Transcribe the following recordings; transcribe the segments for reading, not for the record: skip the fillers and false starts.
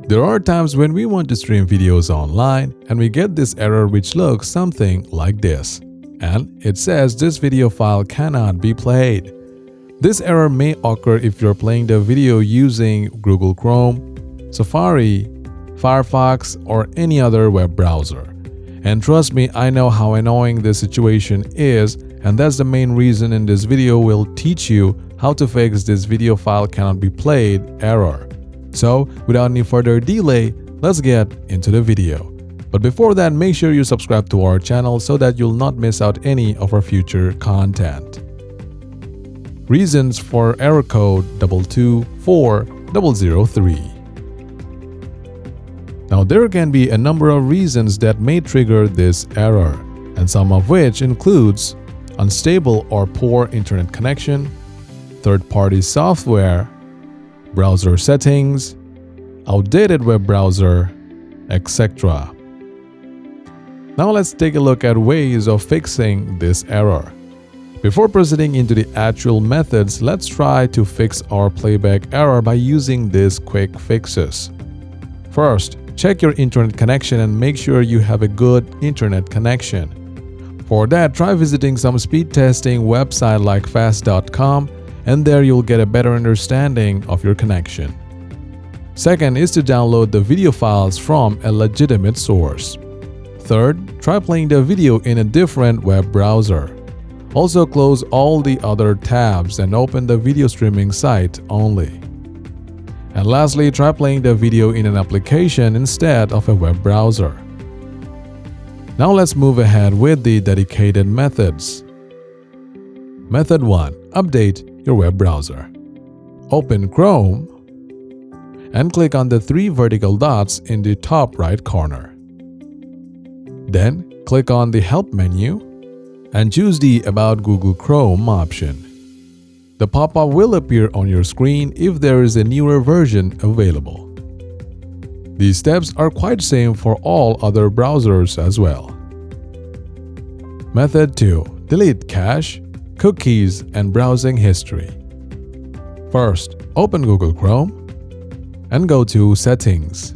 There are times when we want to stream videos online and we get this error which looks something like this. And it says this video file cannot be played. This error may occur if you're playing the video using Google Chrome, Safari, Firefox, or any other web browser. And trust me, I know how annoying this situation is, and that's the main reason in this video we'll teach you how to fix this video file cannot be played error. So, without any further delay, let's get into the video. But before that, make sure you subscribe to our channel so that you'll not miss out any of our future content. Reasons for error code 224003. Now, there can be a number of reasons that may trigger this error, and some of which includes unstable or poor internet connection, third-party software, browser settings, outdated web browser, etc. Now let's take a look at ways of fixing this error. Before proceeding into the actual methods, let's try to fix our playback error by using these quick fixes. First, check your internet connection and make sure you have a good internet connection. For that, try visiting some speed testing website like fast.com, and there you'll get a better understanding of your connection. Second is to download the video files from a legitimate source. Third, try playing the video in a different web browser. Also close all the other tabs and open the video streaming site only. And lastly, try playing the video in an application instead of a web browser. Now let's move ahead with the dedicated methods. Method 1. Update your web browser. Open Chrome and click on the 3 vertical dots in the top right corner. Then click on the Help menu and choose the About Google Chrome option. The pop-up will appear on your screen if there is a newer version available. These steps are quite same for all other browsers as well. Method 2. Delete cache, cookies, and browsing history. First, open Google Chrome and go to Settings.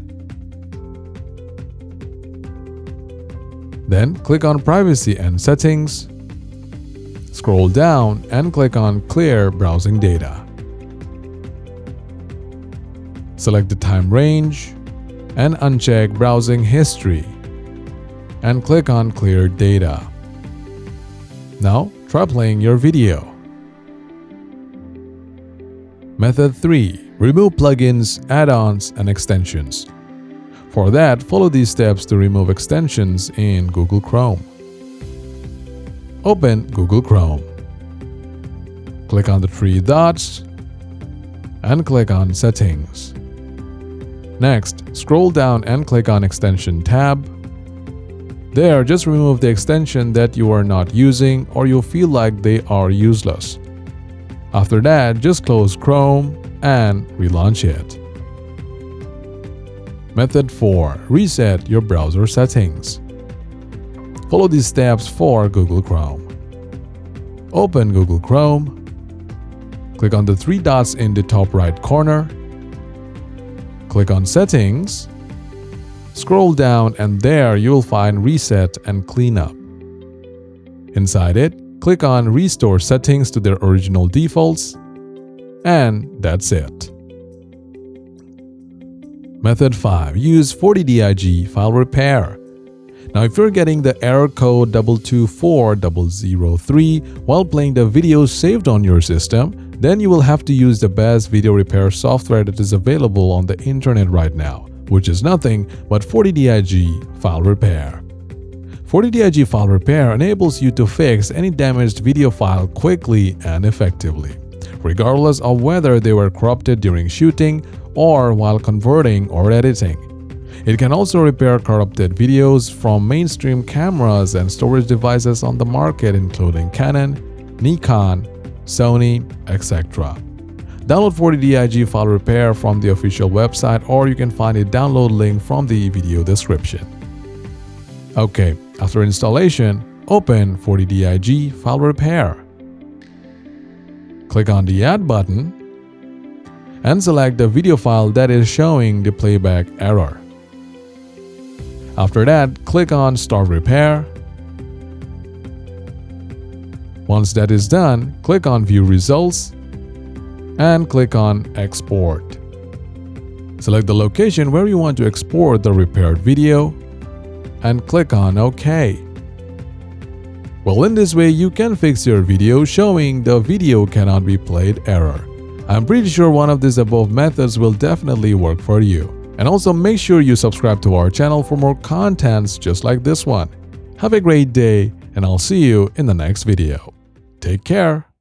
Then click on Privacy and Settings. Scroll down and click on Clear Browsing Data. Select the time range and uncheck Browsing History and click on Clear Data. Now try playing your video. Method 3. Remove plugins, add-ons, and extensions. For that, follow these steps to remove extensions in Google Chrome. Open Google Chrome. Click on the 3 dots and click on Settings. Next, scroll down and click on Extension tab. There, just remove the extension that you are not using or you feel like they are useless. After that, just close Chrome and relaunch it. Method 4. Reset your browser settings. Follow these steps for Google Chrome. Open Google Chrome. Click on the 3 dots in the top right corner. Click on Settings. Scroll down and there you will find Reset and Cleanup. Inside it, click on Restore settings to their original defaults, and that's it. Method 5. Use FortiDIG file repair. Now, if you're getting the error code 224003 while playing the videos saved on your system, then you will have to use the best video repair software that is available on the internet right now, which is nothing but FortiDIG file repair. FortiDIG file repair enables you to fix any damaged video file quickly and effectively, regardless of whether they were corrupted during shooting or while converting or editing. It can also repair corrupted videos from mainstream cameras and storage devices on the market including Canon, Nikon, Sony, etc. Download FortiDIG file repair from the official website, or you can find a download link from the video description. Okay, after installation, open FortiDIG file repair. Click on the Add button and select the video file that is showing the playback error. After that, click on Start Repair. Once that is done, click on View Results and click on Export. Select the location where you want to export the repaired video and click on OK. Well, in this way, you can fix your video showing the video cannot be played error. I'm pretty sure one of these above methods will definitely work for you. And also make sure you subscribe to our channel for more contents just like this one. Have a great day, and I'll see you in the next video. Take care.